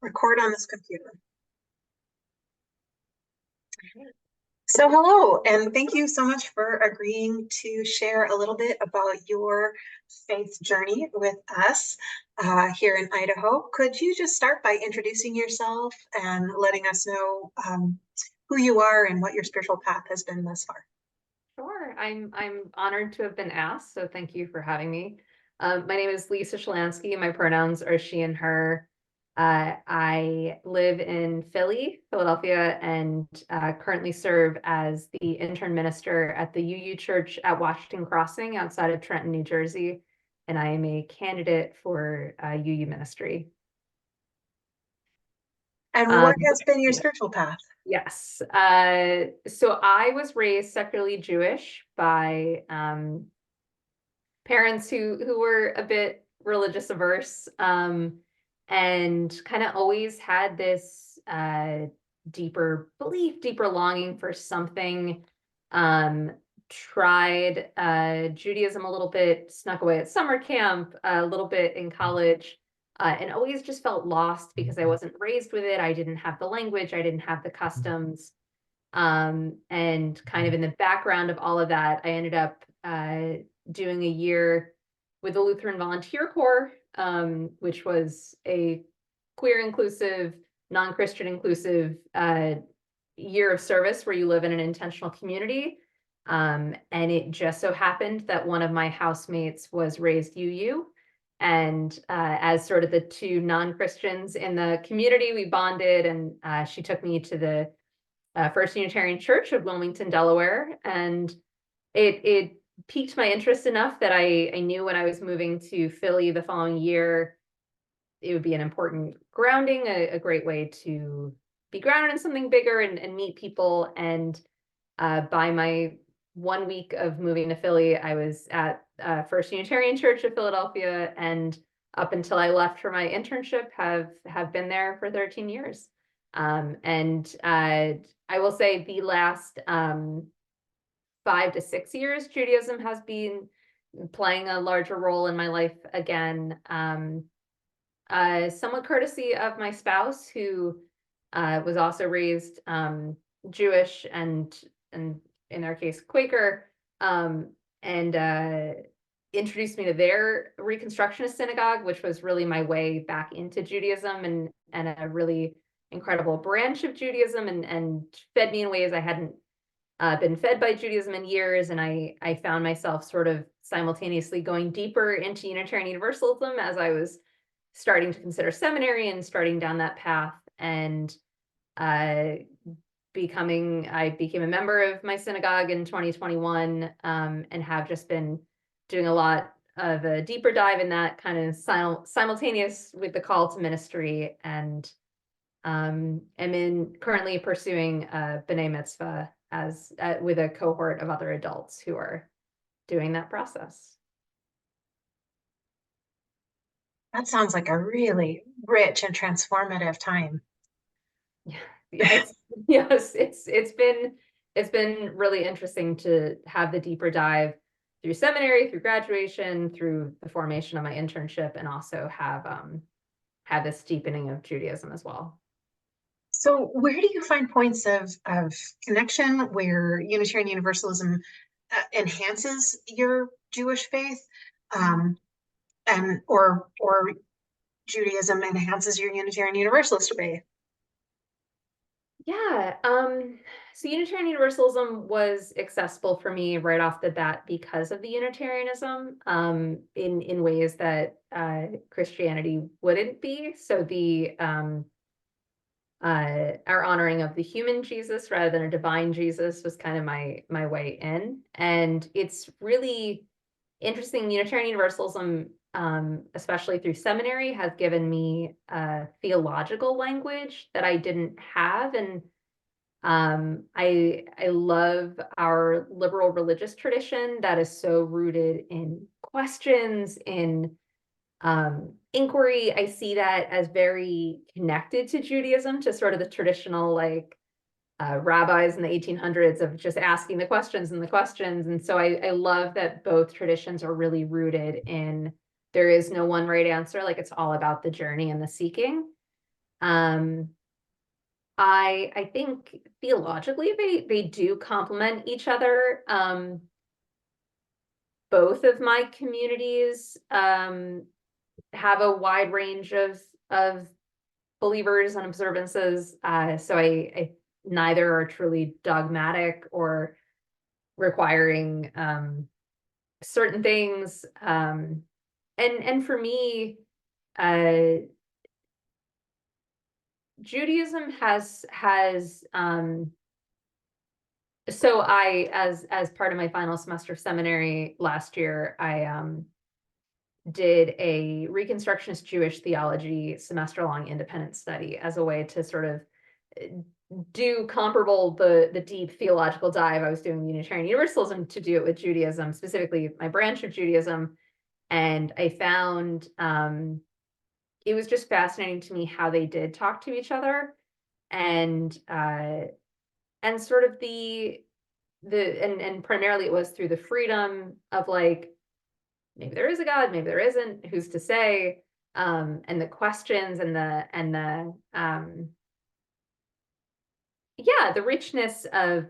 Record on this computer. So hello, and thank you so much for agreeing to share a little bit about your faith journey with us here in Idaho. Could you just start by introducing yourself and letting us know who you are and what your spiritual path has been thus far? Sure, I'm honored to have been asked, so thank you for having me. My name is Lisa Schliansky. My pronouns are she and her. I live in Philadelphia, and currently serve as the intern minister at the UU Church at Washington Crossing outside of Trenton, New Jersey, and I am a candidate for UU ministry. And what has been your spiritual path? Yes. So I was raised secularly Jewish by parents who were a bit religious averse, and kind of always had this deeper belief, deeper longing for something. Tried Judaism a little bit, snuck away at summer camp, a little bit in college. And always just felt lost because I wasn't raised with it. I didn't have the language, I didn't have the customs. And kind of in the background of all of that, I ended up doing a year with the Lutheran Volunteer Corps, which was a queer inclusive, non-Christian inclusive year of service where you live in an intentional community. And it just so happened that one of my housemates was raised UU. And as sort of the two non-Christians in the community, we bonded, and she took me to the First Unitarian Church of Wilmington, Delaware. And it piqued my interest enough that I knew when I was moving to Philly the following year, it would be an important grounding, a great way to be grounded in something bigger and meet people. And by my 1 week of moving to Philly, I was at First Unitarian Church of Philadelphia, and up until I left for my internship, have been there for 13 years. And I will say the last 5 to 6 years, Judaism has been playing a larger role in my life again. Somewhat courtesy of my spouse, who was also raised Jewish and in their case Quaker, and introduced me to their Reconstructionist synagogue, which was really my way back into Judaism, and a really incredible branch of Judaism, and fed me in ways I hadn't been fed by Judaism in years. And I found myself sort of simultaneously going deeper into Unitarian Universalism as I was starting to consider seminary and starting down that path. And I became a member of my synagogue in 2021, and have just been doing a lot of a deeper dive in that, kind of simultaneous with the call to ministry. And am currently pursuing B'nai Mitzvah as with a cohort of other adults who are doing that process. That sounds like a really rich and transformative time. Yeah, yes, it's been really interesting to have the deeper dive through seminary, through graduation, through the formation of my internship, and also have this deepening of Judaism as well. So where do you find points of connection where Unitarian Universalism enhances your Jewish faith, and or Judaism enhances your Unitarian Universalist faith? Yeah, so Unitarian Universalism was accessible for me right off the bat because of the Unitarianism, in ways that Christianity wouldn't be. So the our honoring of the human Jesus rather than a divine Jesus was kind of my way in. And it's really interesting. Unitarian Universalism, especially through seminary, has given me theological language that I didn't have. And I love our liberal religious tradition that is so rooted in questions, in inquiry. I see that as very connected to Judaism, to sort of the traditional rabbis in the 1800s of just asking the questions and the questions. And so I love that both traditions are really rooted in there is no one right answer. Like, it's all about the journey and the seeking. I think theologically they do complement each other. Both of my communities have a wide range of believers and observances. So I neither are truly dogmatic or requiring certain things. And for me, uh, Judaism has so I as part of my final semester of seminary last year, I did a Reconstructionist Jewish theology semester-long independent study as a way to sort of do comparable the deep theological dive I was doing in Unitarian Universalism to do it with Judaism, specifically my branch of Judaism. And I found it was just fascinating to me how they did talk to each other, and sort of and primarily it was through the freedom of like, maybe there is a God, maybe there isn't, who's to say, and the questions and the yeah, the richness of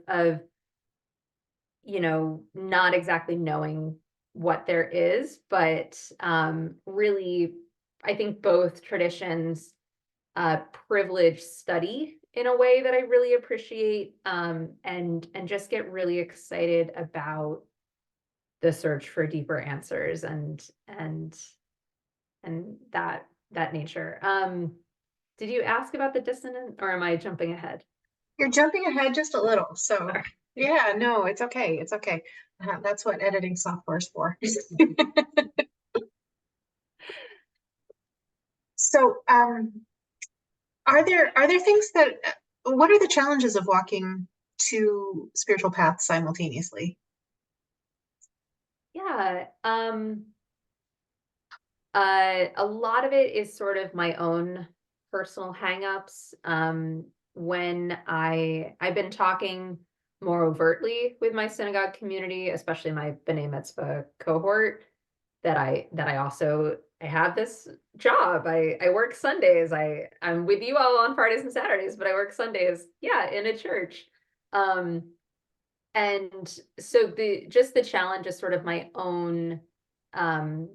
not exactly knowing what there is, but really, I think both traditions privilege study in a way that I really appreciate, and just get really excited about the search for deeper answers and that nature. Did you ask about the dissonant, or am I jumping ahead? You're jumping ahead just a little. So Sorry. yeah, no, it's okay. It's okay. That's what editing software is for. So are there things that what are the challenges of walking two spiritual paths simultaneously? Yeah. A lot of it is sort of my own personal hangups. When I've been talking more overtly with my synagogue community, especially my B'nai Mitzvah cohort, that I also I have this job. I work Sundays. I'm with you all on Fridays and Saturdays, but I work Sundays, yeah, in a church. Um, and so the challenge is sort of my own um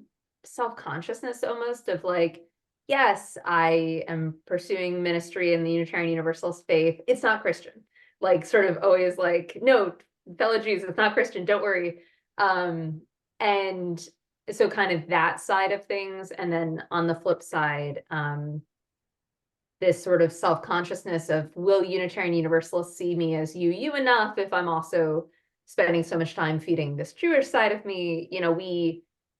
self-consciousness, almost, of like, yes, I am pursuing ministry in the Unitarian Universalist faith. It's not Christian. Like, sort of always like, no, fellow Jews, it's not Christian, don't worry. And so kind of that side of things. And then on the flip side, this sort of self-consciousness of, will Unitarian Universalists see me as you enough if I'm also spending so much time feeding this Jewish side of me?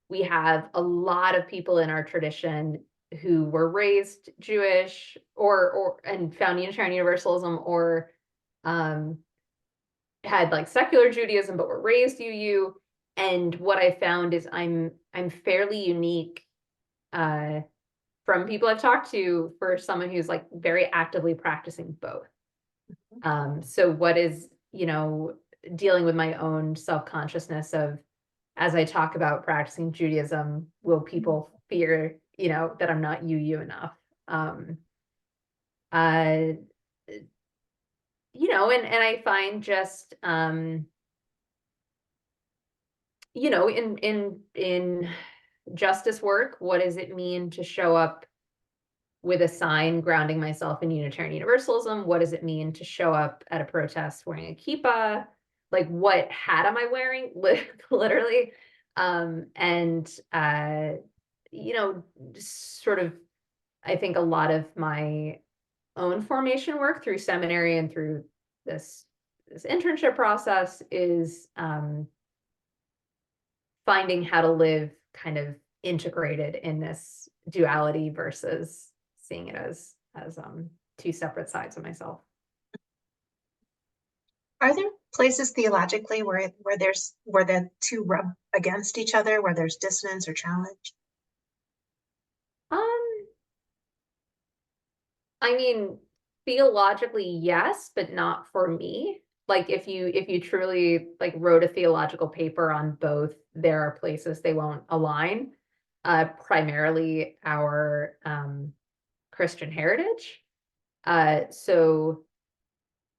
We have a lot of people in our tradition who were raised Jewish, or and found Unitarian Universalism, or um, had like secular Judaism but were raised UU. And what I found is I'm fairly unique, uh, from people I've talked to, for someone who's like very actively practicing both. So what is, dealing with my own self-consciousness of, as I talk about practicing Judaism, will people fear, that I'm not UU enough? Um, uh, and I find just, in justice work, what does it mean to show up with a sign grounding myself in Unitarian Universalism? What does it mean to show up at a protest wearing a kippah? Like, what hat am I wearing? Literally. And sort of, I think a lot of my own formation work through seminary and through this internship process is finding how to live kind of integrated in this duality versus seeing it as two separate sides of myself. Are there places theologically where the two rub against each other, where there's dissonance or challenge? Um, I mean, theologically, yes, but not for me. Like, if you truly like wrote a theological paper on both, there are places they won't align. Primarily our Christian heritage. So,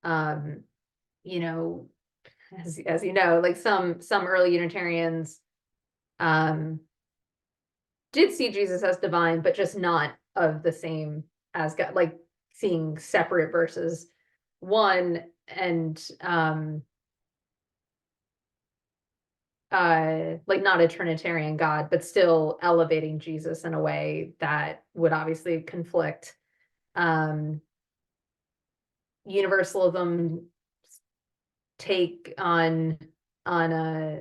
you know, as you know, like some early Unitarians did see Jesus as divine, but just not of the same as God, like seeing separate versus one, and like not a Trinitarian God, but still elevating Jesus in a way that would obviously conflict universalism take on a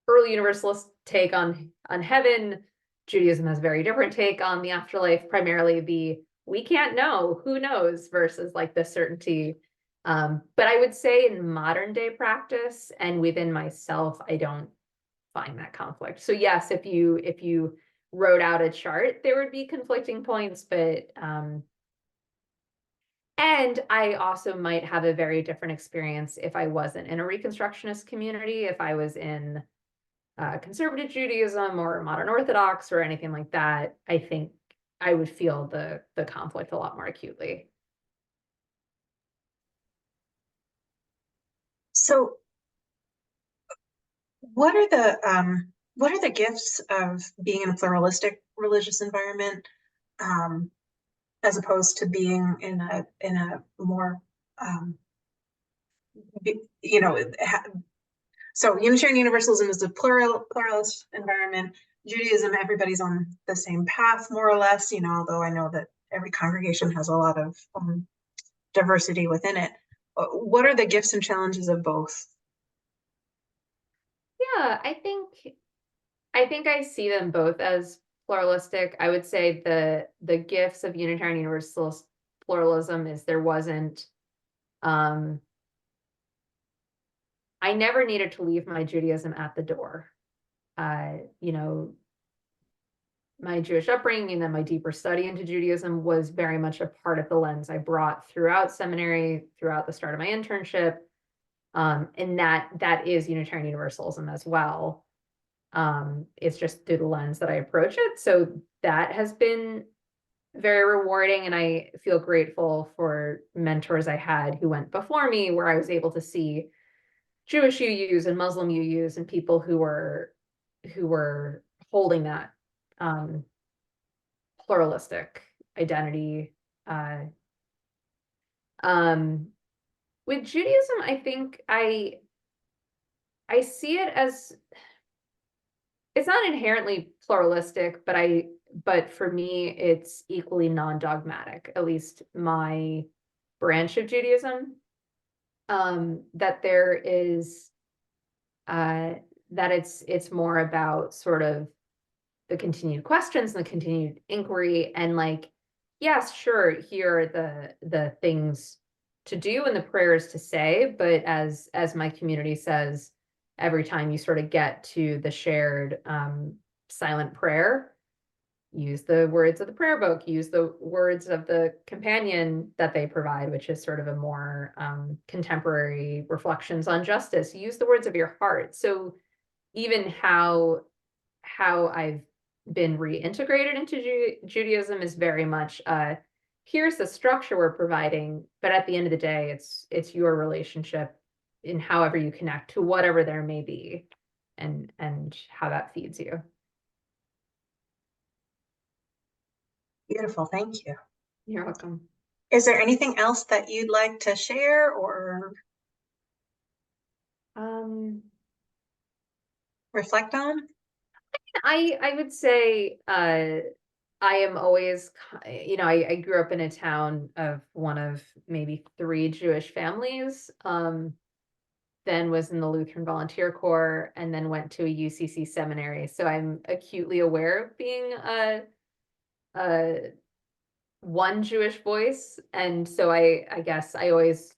early universalist take on heaven. Judaism has a very different take on the afterlife, primarily the we can't know, who knows, versus like the certainty. But I would say in modern day practice and within myself, I don't find that conflict. So yes, if you wrote out a chart, there would be conflicting points, but and I also might have a very different experience if I wasn't in a Reconstructionist community, if I was in conservative Judaism or modern Orthodox or anything like that. I think I would feel the conflict a lot more acutely. So what are the gifts of being in a pluralistic religious environment, um, as opposed to being in a more you know so Unitarian Universalism is a pluralist environment. Judaism, everybody's on the same path, more or less, although I know that every congregation has a lot of diversity within it. What are the gifts and challenges of both? Yeah, I think I see them both as pluralistic. I would say the gifts of Unitarian Universalist pluralism is there wasn't um I never needed to leave my Judaism at the door. You know, my Jewish upbringing and then my deeper study into Judaism was very much a part of the lens I brought throughout seminary, throughout the start of my internship. And that is Unitarian Universalism as well. It's just through the lens that I approach it. So that has been very rewarding, and I feel grateful for mentors I had who went before me, where I was able to see Jewish UUs and Muslim UUs and people who were holding that um, pluralistic identity. Uh, um, with Judaism, I think I see it as it's not inherently pluralistic, but for me, it's equally non-dogmatic, at least my branch of Judaism. That there is uh, that it's more about sort of the continued questions and the continued inquiry, and like, yes, sure, here are the things to do and the prayers to say, but as my community says, every time you sort of get to the shared silent prayer, use the words of the prayer book, use the words of the companion that they provide, which is sort of a more contemporary reflections on justice. Use the words of your heart. So even how I've been reintegrated into Judaism is very much here's the structure we're providing, but at the end of the day, it's your relationship in however you connect to whatever there may be, and how that feeds you. Beautiful, thank you. You're welcome. Is there anything else that you'd like to share or Um, reflect on? I would say I am always, I grew up in a town of one of maybe three Jewish families. Then was in the Lutheran Volunteer Corps, and then went to a UCC seminary. So I'm acutely aware of being a one Jewish voice, and so I guess I always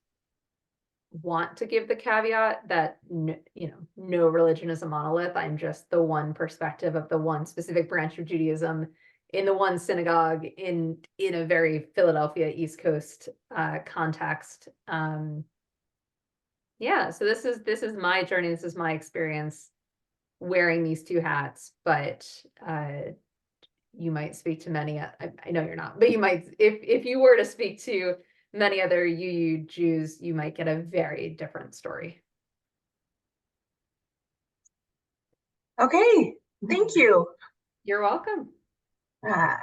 want to give the caveat that no religion is a monolith. I'm just the one perspective of the one specific branch of Judaism in the one synagogue in a very Philadelphia East Coast context. Yeah, so this is my journey. This is my experience wearing these two hats, but you might speak to many, I know you're not, but you might, if you were to speak to many other UU Jews, you might get a very different story. Okay, thank you. You're welcome. Uh,